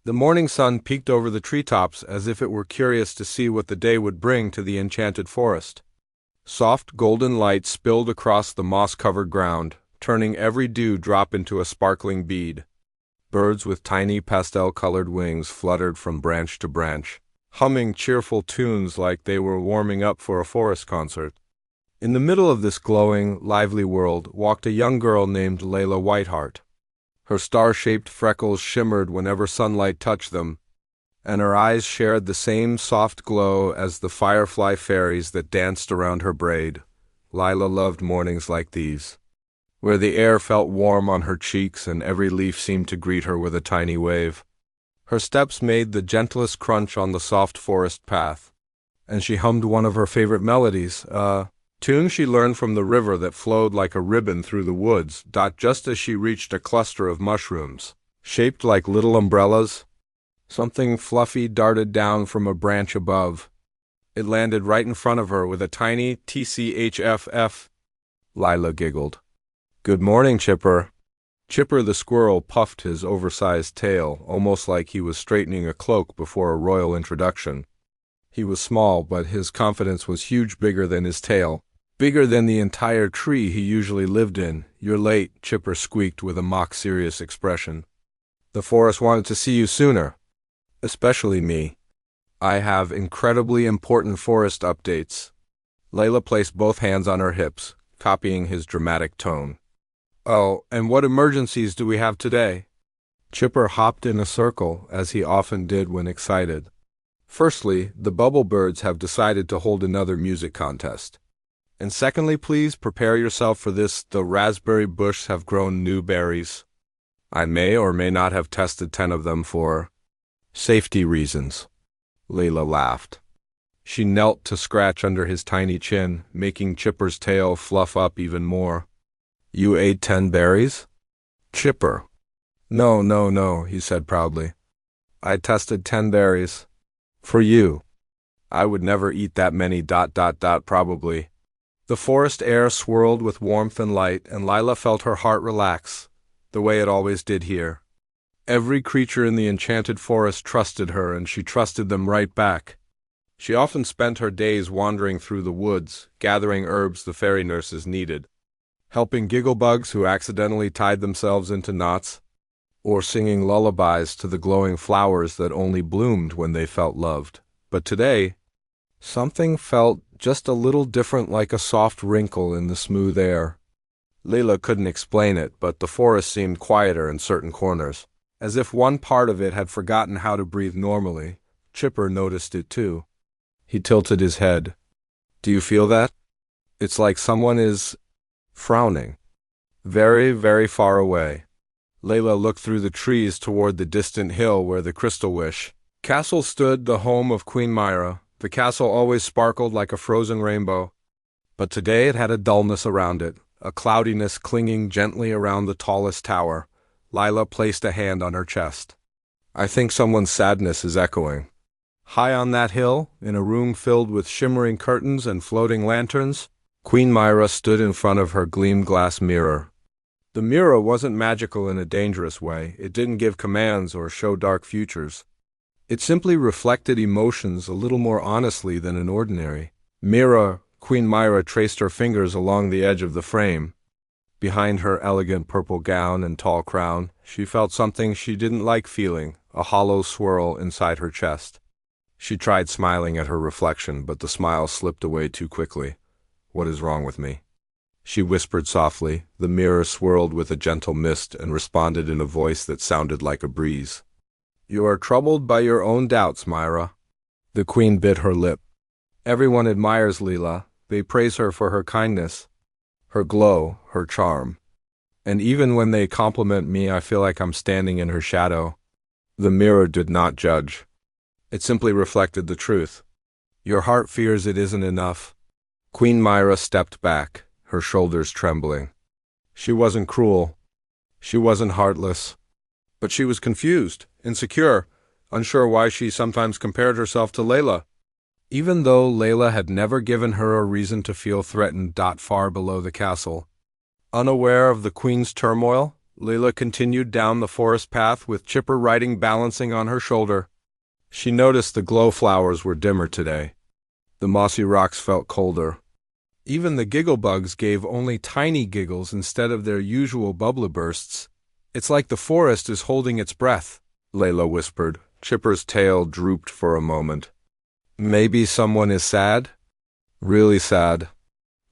The morning sun peeked over the treetops as if it were curious to see what the day would bring to the enchanted forest. Soft golden light spilled across the moss-covered ground, turning every dewdrop into a sparkling bead. Birds with tiny pastel-colored wings fluttered from branch to branch, humming cheerful tunes like they were warming up for a forest concert. In the middle of this glowing, lively world walked a young girl named Layla Whiteheart. Her star-shaped freckles shimmered whenever sunlight touched them, and her eyes shared the same soft glow as the firefly fairies that danced around her braid. Layla loved mornings like these, where the air felt warm on her cheeks and every leaf seemed to greet her with a tiny wave. Her steps made the gentlest crunch on the soft forest path, and she hummed one of her favorite melodies, a tune she learned from the river that flowed like a ribbon through the woods, just as she reached a cluster of mushrooms, shaped like little umbrellas. Something fluffy darted down from a branch above. It landed right in front of her with a tiny TCHFF. Layla giggled. "Good morning, Chipper." Chipper the squirrel puffed his oversized tail, almost like he was straightening a cloak before a royal introduction. He was small, but his confidence was huge, bigger than his tail. Bigger than the entire tree he usually lived in. "You're late," Chipper squeaked with a mock-serious expression. "The forest wanted to see you sooner. Especially me. I have incredibly important forest updates." Layla placed both hands on her hips, copying his dramatic tone. "Oh, and what emergencies do we have today?" Chipper hopped in a circle, as he often did when excited. "Firstly, the bubble birds have decided to hold another music contest. And secondly, please prepare yourself for this, the raspberry bush have grown new berries. I may or may not have tested 10 of them for safety reasons." Layla laughed. She knelt to scratch under his tiny chin, making Chipper's tail fluff up even more. "You ate 10 berries?" "Chipper." No, he said proudly. "I tested 10 berries. For you. I would never eat that many ... probably." The forest air swirled with warmth and light, and Layla felt her heart relax, the way it always did here. Every creature in the enchanted forest trusted her, and she trusted them right back. She often spent her days wandering through the woods, gathering herbs the fairy nurses needed, helping gigglebugs who accidentally tied themselves into knots, or singing lullabies to the glowing flowers that only bloomed when they felt loved. But today, something felt just a little different, like a soft wrinkle in the smooth air. Layla couldn't explain it, but the forest seemed quieter in certain corners, as if one part of it had forgotten how to breathe normally. Chipper noticed it too. He tilted his head. "Do you feel that? It's like someone is frowning. Very, very far away." Layla looked through the trees toward the distant hill where the Crystal Wish Castle stood, the home of Queen Myra. The castle always sparkled like a frozen rainbow, but today it had a dullness around it, a cloudiness clinging gently around the tallest tower. Layla placed a hand on her chest. "I think someone's sadness is echoing." High on that hill, in a room filled with shimmering curtains and floating lanterns, Queen Myra stood in front of her gleam glass mirror. The mirror wasn't magical in a dangerous way. It didn't give commands or show dark futures. It simply reflected emotions a little more honestly than an ordinary mirror. Queen Myra traced her fingers along the edge of the frame. Behind her elegant purple gown and tall crown, she felt something she didn't like feeling, a hollow swirl inside her chest. She tried smiling at her reflection, but the smile slipped away too quickly. "What is wrong with me?" she whispered softly. The mirror swirled with a gentle mist and responded in a voice that sounded like a breeze. "You are troubled by your own doubts, Myra." The queen bit her lip. "Everyone admires Layla. They praise her for her kindness, her glow, her charm. And even when they compliment me, I feel like I'm standing in her shadow." The mirror did not judge. It simply reflected the truth. "Your heart fears it isn't enough." Queen Myra stepped back, her shoulders trembling. She wasn't cruel. She wasn't heartless. But she was confused, insecure, unsure why she sometimes compared herself to Layla. Even though Layla had never given her a reason to feel threatened. Far below the castle, unaware of the queen's turmoil, Leela continued down the forest path with Chipper riding balancing on her shoulder. She noticed the glow flowers were dimmer today. The mossy rocks felt colder. Even the giggle bugs gave only tiny giggles instead of their usual bubbly bursts. It's like the forest is holding its breath, Layla whispered. Chipper's tail drooped for a moment. Maybe someone is sad? Really sad.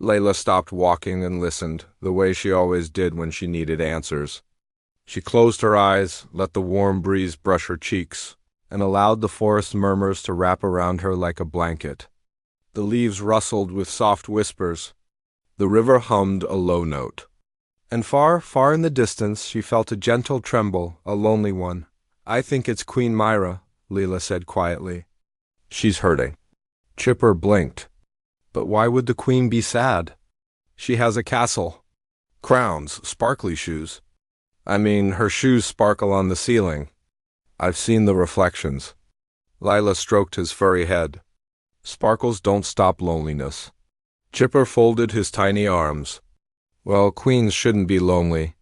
Layla stopped walking and listened, the way she always did when she needed answers. She closed her eyes, let the warm breeze brush her cheeks, and allowed the forest murmurs to wrap around her like a blanket. The leaves rustled with soft whispers. The river hummed a low note. And far, far in the distance, she felt a gentle tremble, a lonely one. I think it's Queen Myra, Leela said quietly. She's hurting. Chipper blinked. But why would the queen be sad? She has a castle. Crowns, sparkly shoes. I mean, her shoes sparkle on the ceiling. I've seen the reflections. Lila stroked his furry head. Sparkles don't stop loneliness. Chipper folded his tiny arms. Well, queens shouldn't be lonely.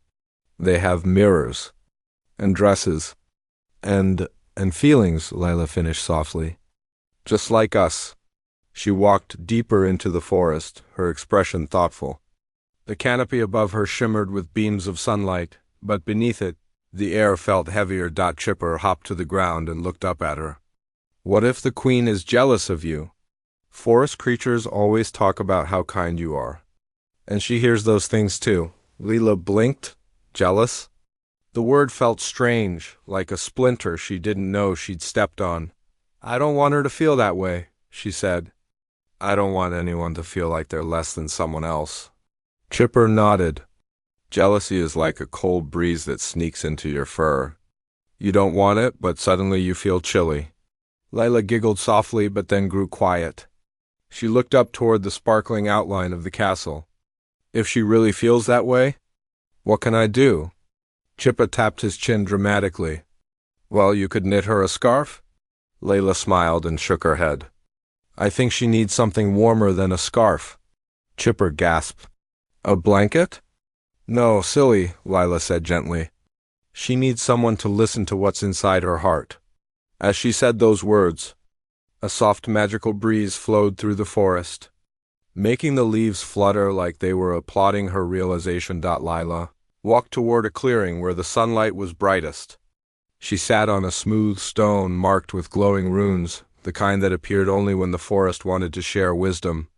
They have mirrors. And dresses. And feelings, Lila finished softly. Just like us. She walked deeper into the forest, her expression thoughtful. The canopy above her shimmered with beams of sunlight, but beneath it, the air felt heavier. Chipper hopped to the ground and looked up at her. What if the queen is jealous of you? Forest creatures always talk about how kind you are. And she hears those things too. Leela blinked. Jealous? The word felt strange, like a splinter she didn't know she'd stepped on. I don't want her to feel that way, she said. I don't want anyone to feel like they're less than someone else. Chipper nodded. Jealousy is like a cold breeze that sneaks into your fur. You don't want it, but suddenly you feel chilly. Layla giggled softly, but then grew quiet. She looked up toward the sparkling outline of the castle. If she really feels that way, what can I do? Chipper tapped his chin dramatically. Well, you could knit her a scarf? Layla smiled and shook her head. I think she needs something warmer than a scarf. Chipper gasped. A blanket? No, silly, Lila said gently. She needs someone to listen to what's inside her heart. As she said those words, a soft magical breeze flowed through the forest, making the leaves flutter like they were applauding her realization. Lila walked toward a clearing where the sunlight was brightest. She sat on a smooth stone marked with glowing runes, the kind that appeared only when the forest wanted to share wisdom.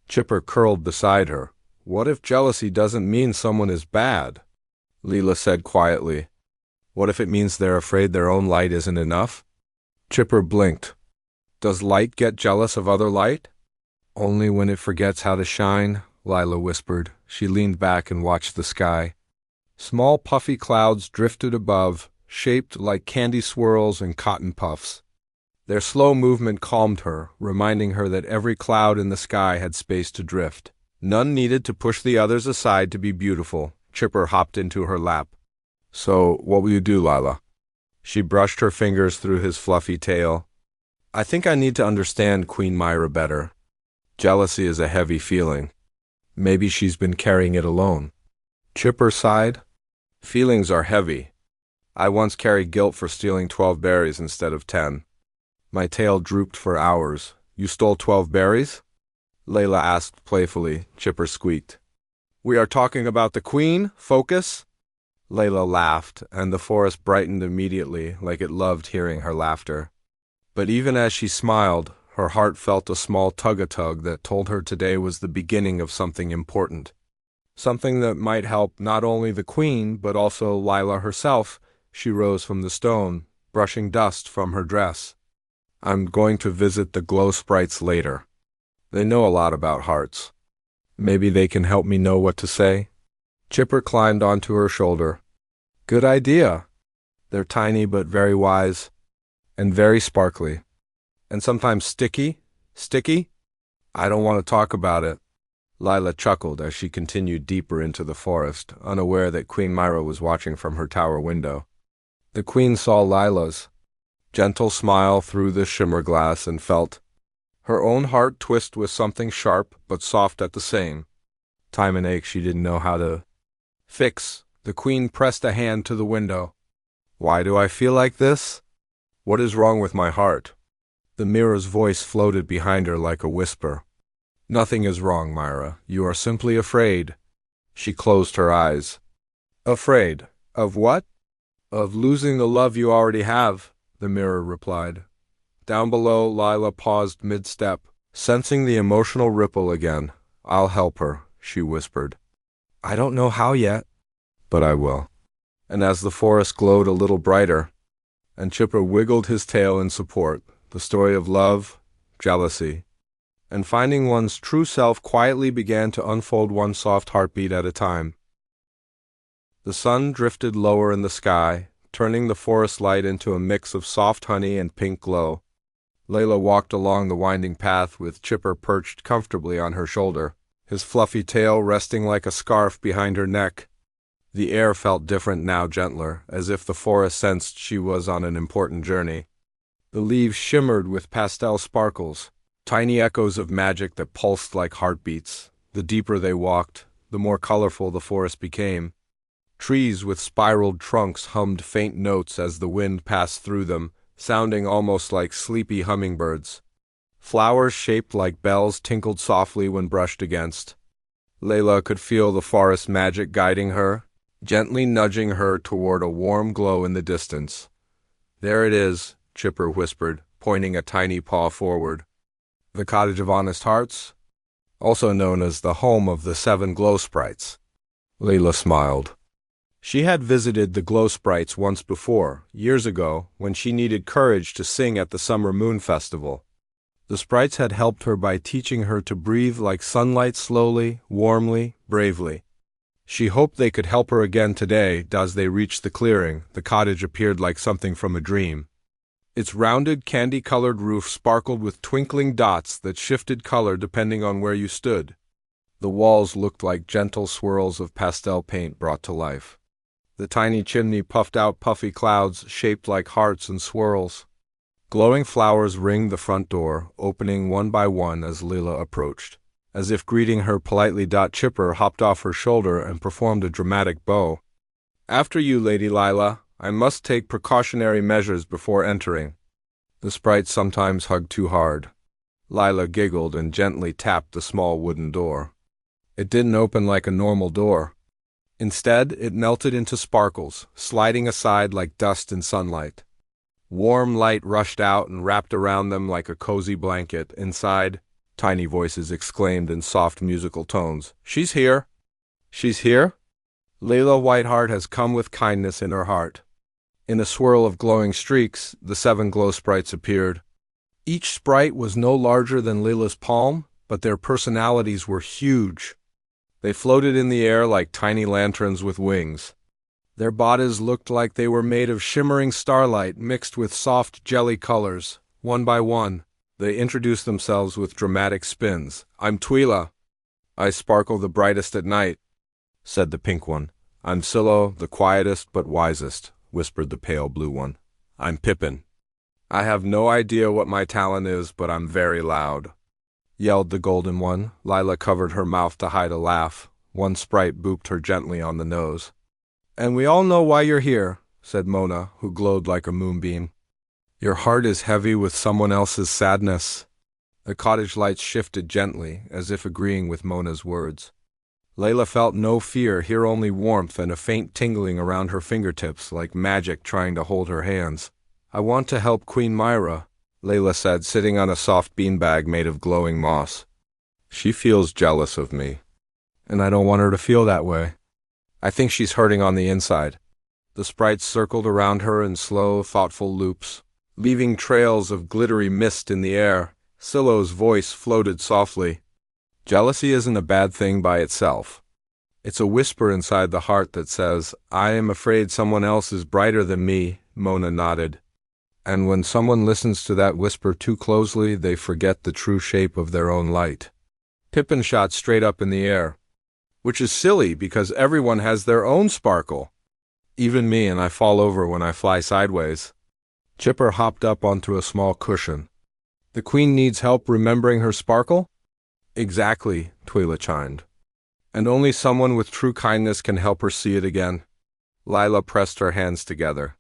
Chipper curled beside her. What if jealousy doesn't mean someone is bad? Leela said quietly. What if it means they're afraid their own light isn't enough? Chipper blinked. Does light get jealous of other light? Only when it forgets how to shine, Lila whispered. She leaned back and watched the sky. Small puffy clouds drifted above, shaped like candy swirls and cotton puffs. Their slow movement calmed her, reminding her that every cloud in the sky had space to drift. None needed to push the others aside to be beautiful. Chipper hopped into her lap. So, what will you do, Lila? She brushed her fingers through his fluffy tail. I think I need to understand Queen Myra better. Jealousy is a heavy feeling. Maybe she's been carrying it alone. Chipper sighed. Feelings are heavy. I once carried guilt for stealing 12 berries instead of 10. My tail drooped for hours. You stole 12 berries? Layla asked playfully. Chipper squeaked. We are talking about the queen? Focus? Layla laughed, and the forest brightened immediately, like it loved hearing her laughter. But even as she smiled, her heart felt a small tug-a-tug that told her today was the beginning of something important. Something that might help not only the queen, but also Lila herself. She rose from the stone, brushing dust from her dress. I'm going to visit the glow sprites later. They know a lot about hearts. Maybe they can help me know what to say. Chipper climbed onto her shoulder. Good idea. They're tiny but very wise, and very sparkly. And sometimes sticky? Sticky? I don't want to talk about it. Lila chuckled as she continued deeper into the forest, unaware that Queen Myra was watching from her tower window. The queen saw Lila's gentle smile through the shimmer glass and felt her own heart twist with something sharp but soft at the same time and ache she didn't know how to fix. The queen pressed a hand to the window. Why do I feel like this? What is wrong with my heart? The mirror's voice floated behind her like a whisper. Nothing is wrong, Myra. You are simply afraid. She closed her eyes. Afraid? Of what? Of losing the love you already have, the mirror replied. Down below, Lila paused mid-step, sensing the emotional ripple again. I'll help her, she whispered. I don't know how yet, but I will. And as the forest glowed a little brighter, and Chipper wiggled his tail in support, the story of love, jealousy, and finding one's true self quietly began to unfold one soft heartbeat at a time. The sun drifted lower in the sky, turning the forest light into a mix of soft honey and pink glow. Layla walked along the winding path with Chipper perched comfortably on her shoulder, his fluffy tail resting like a scarf behind her neck. The air felt different now, gentler, as if the forest sensed she was on an important journey. The leaves shimmered with pastel sparkles, tiny echoes of magic that pulsed like heartbeats. The deeper they walked, the more colorful the forest became. Trees with spiraled trunks hummed faint notes as the wind passed through them, sounding almost like sleepy hummingbirds. Flowers shaped like bells tinkled softly when brushed against. Layla could feel the forest magic guiding her, gently nudging her toward a warm glow in the distance. There it is, Chipper whispered, pointing a tiny paw forward. The Cottage of Honest Hearts, also known as the home of the 7 glow sprites. Layla smiled. She had visited the glow sprites once before, years ago, when she needed courage to sing at the Summer Moon Festival. The sprites had helped her by teaching her to breathe like sunlight slowly, warmly, bravely. She hoped they could help her again today. As they reached the clearing, the cottage appeared like something from a dream. Its rounded, candy-colored roof sparkled with twinkling dots that shifted color depending on where you stood. The walls looked like gentle swirls of pastel paint brought to life. The tiny chimney puffed out puffy clouds shaped like hearts and swirls. Glowing flowers ringed the front door, opening one by one as Lila approached. As if greeting her politely, Chipper hopped off her shoulder and performed a dramatic bow. After you, Lady Lila. I must take precautionary measures before entering. The sprites sometimes hug too hard. Lila giggled and gently tapped the small wooden door. It didn't open like a normal door. Instead, it melted into sparkles, sliding aside like dust in sunlight. Warm light rushed out and wrapped around them like a cozy blanket. Inside, tiny voices exclaimed in soft musical tones, "She's here! She's here? Layla Whiteheart has come with kindness in her heart." In a swirl of glowing streaks, the 7 glow sprites appeared. Each sprite was no larger than Layla's palm, but their personalities were huge. They floated in the air like tiny lanterns with wings. Their bodies looked like they were made of shimmering starlight mixed with soft jelly colors. One by one, they introduced themselves with dramatic spins. "I'm Twyla. I sparkle the brightest at night," said the pink one. "I'm Silo, the quietest but wisest," whispered the pale blue one. "I'm Pippin. I have no idea what my talent is, but I'm very loud," yelled the golden one. Lila covered her mouth to hide a laugh. One sprite booped her gently on the nose. "And we all know why you're here," said Mona, who glowed like a moonbeam. "Your heart is heavy with someone else's sadness." The cottage lights shifted gently, as if agreeing with Mona's words. Layla felt no fear, here only warmth and a faint tingling around her fingertips, like magic trying to hold her hands. "I want to help Queen Myra," Layla said, sitting on a soft beanbag made of glowing moss. "She feels jealous of me, and I don't want her to feel that way. I think she's hurting on the inside." The sprites circled around her in slow, thoughtful loops, leaving trails of glittery mist in the air. Silo's voice floated softly. "Jealousy isn't a bad thing by itself. It's a whisper inside the heart that says, 'I am afraid someone else is brighter than me,'" Mona nodded. "And when someone listens to that whisper too closely, they forget the true shape of their own light." Pippin shot straight up in the air. "Which is silly, because everyone has their own sparkle. Even me, and I fall over when I fly sideways." Chipper hopped up onto a small cushion. "The queen needs help remembering her sparkle?" "Exactly," Twyla chimed. "And only someone with true kindness can help her see it again." Lila pressed her hands together.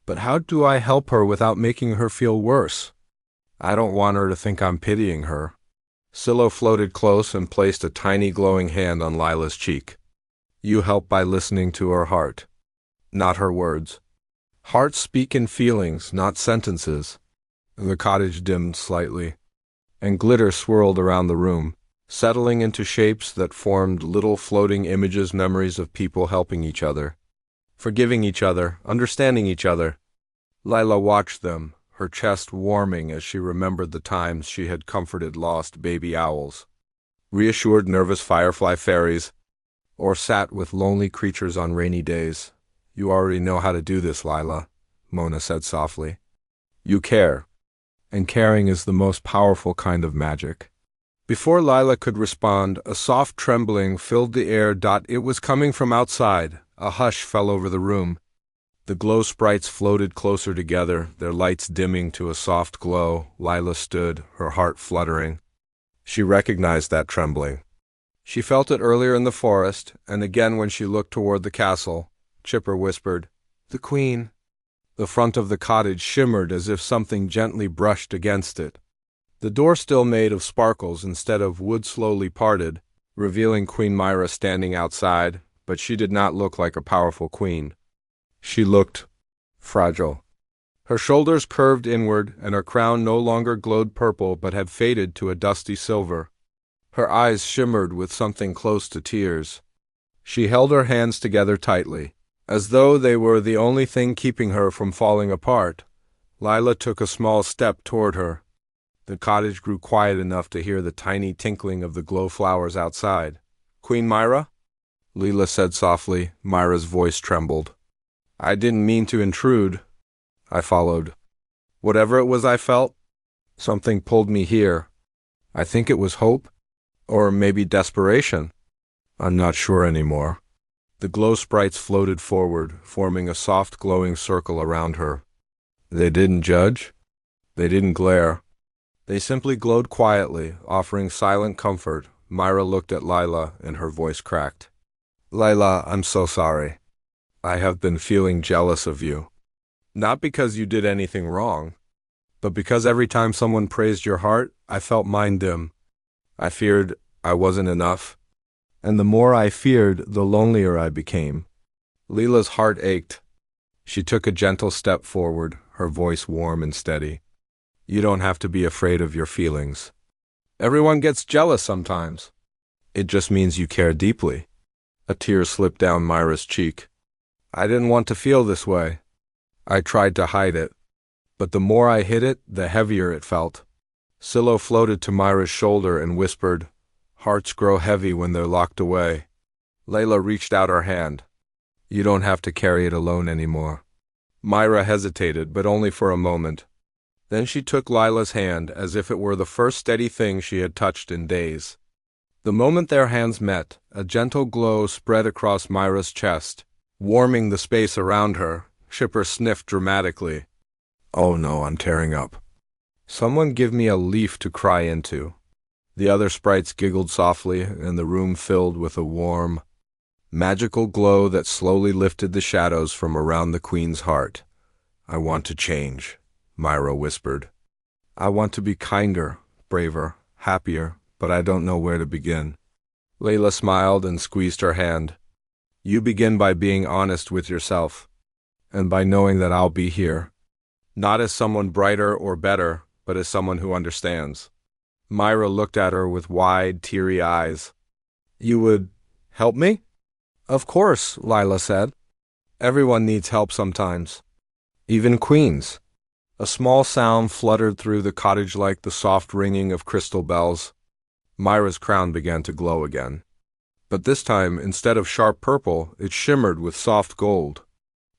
But how do I help her without making her feel worse? I don't want her to think I'm pitying her. Silo floated close and placed a tiny glowing hand on Lila's cheek. You help by listening to her heart, not her words. Hearts speak in feelings, not sentences. The cottage dimmed slightly, and glitter swirled around the room, settling into shapes that formed little floating images, memories of people helping each other, forgiving each other, understanding each other. Lila watched them, her chest warming as she remembered the times she had comforted lost baby owls, reassured nervous firefly fairies, or sat with lonely creatures on rainy days. You already know how to do this, Lila, Mona said softly. You care, and caring is the most powerful kind of magic. Before Lila could respond, a soft trembling filled the air. It was coming from outside. A hush fell over the room. The glow sprites floated closer together, their lights dimming to a soft glow. Lila stood, her heart fluttering. She recognized that trembling. She felt it earlier in the forest, and again when she looked toward the castle. Chipper whispered, "The Queen." The front of the cottage shimmered as if something gently brushed against it. The door, still made of sparkles instead of wood, slowly parted, revealing Queen Myra standing outside, but she did not look like a powerful queen. She looked fragile. Her shoulders curved inward, and her crown no longer glowed purple but had faded to a dusty silver. Her eyes shimmered with something close to tears. She held her hands together tightly, as though they were the only thing keeping her from falling apart. Lila took a small step toward her. The cottage grew quiet enough to hear the tiny tinkling of the glow flowers outside. "Queen Myra?" Lila said softly. Myra's voice trembled. "I didn't mean to intrude." I followed. Whatever it was I felt, something pulled me here. I think it was hope, or maybe desperation. I'm not sure anymore. The glow sprites floated forward, forming a soft glowing circle around her. They didn't judge. They didn't glare. They simply glowed quietly, offering silent comfort. Myra looked at Lila, and her voice cracked. "Lila, I'm so sorry. I have been feeling jealous of you. Not because you did anything wrong, but because every time someone praised your heart, I felt mine dim. I feared I wasn't enough. And the more I feared, the lonelier I became." Lila's heart ached. She took a gentle step forward, her voice warm and steady. "You don't have to be afraid of your feelings. Everyone gets jealous sometimes. It just means you care deeply." A tear slipped down Myra's cheek. "I didn't want to feel this way. I tried to hide it. But the more I hid it, the heavier it felt." Silo floated to Myra's shoulder and whispered, "Hearts grow heavy when they're locked away." Layla reached out her hand. "You don't have to carry it alone anymore." Myra hesitated, but only for a moment. Then she took Lila's hand as if it were the first steady thing she had touched in days. The moment their hands met, a gentle glow spread across Myra's chest, warming the space around her. Chipper sniffed dramatically. "Oh no, I'm tearing up. Someone give me a leaf to cry into." The other sprites giggled softly, and the room filled with a warm, magical glow that slowly lifted the shadows from around the Queen's heart. "I want to change," Myra whispered. "I want to be kinder, braver, happier, but I don't know where to begin." Layla smiled and squeezed her hand. "You begin by being honest with yourself, and by knowing that I'll be here, not as someone brighter or better, but as someone who understands." Myra looked at her with wide, teary eyes. "You would help me?" "Of course," Lila said. "Everyone needs help sometimes. Even queens." A small sound fluttered through the cottage like the soft ringing of crystal bells. Myra's crown began to glow again. But this time, instead of sharp purple, it shimmered with soft gold.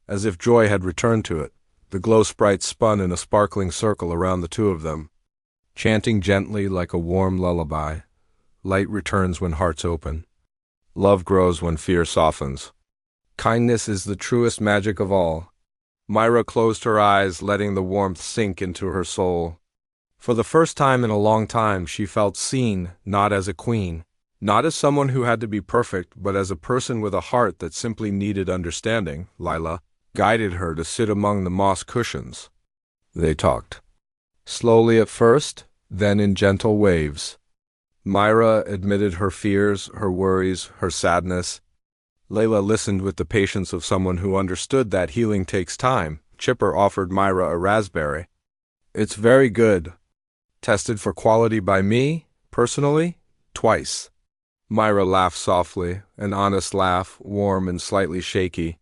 As if joy had returned to it, the glow sprites spun in a sparkling circle around the two of them, chanting gently like a warm lullaby. Light returns when hearts open. Love grows when fear softens. Kindness is the truest magic of all. Myra closed her eyes, letting the warmth sink into her soul. For the first time in a long time, she felt seen, not as a queen, Not as someone who had to be perfect, but as a person with a heart that simply needed understanding. Lila guided her to sit among the moss cushions. They talked. Slowly at first, then in gentle waves. Myra admitted her fears, her worries, her sadness. Layla listened with the patience of someone who understood that healing takes time. Chipper offered Myra a raspberry. It's very good. Tested for quality by me, personally, twice. Myra laughed softly, an honest laugh, warm and slightly shaky.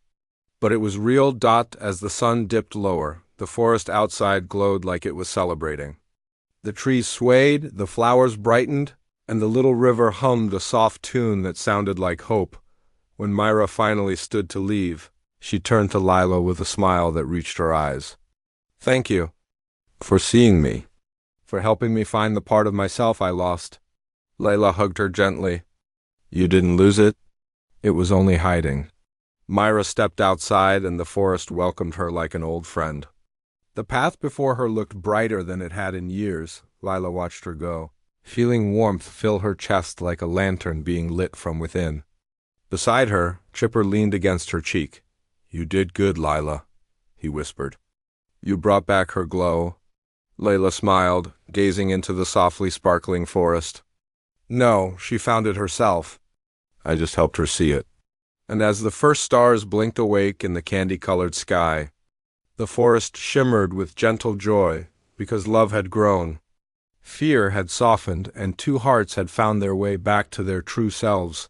But it was real. As the sun dipped lower, the forest outside glowed like it was celebrating. The trees swayed, the flowers brightened, and the little river hummed a soft tune that sounded like hope. When Myra finally stood to leave, she turned to Lila with a smile that reached her eyes. Thank you for seeing me, for helping me find the part of myself I lost. Layla hugged her gently. You didn't lose it? It was only hiding. Myra stepped outside and the forest welcomed her like an old friend. The path before her looked brighter than it had in years. Lila watched her go, feeling warmth fill her chest like a lantern being lit from within. Beside her, Chipper leaned against her cheek. You did good, Lila, he whispered. You brought back her glow. Layla smiled, gazing into the softly sparkling forest. No, she found it herself. I just helped her see it. And as the first stars blinked awake in the candy-colored sky, the forest shimmered with gentle joy because love had grown. Fear had softened and two hearts had found their way back to their true selves.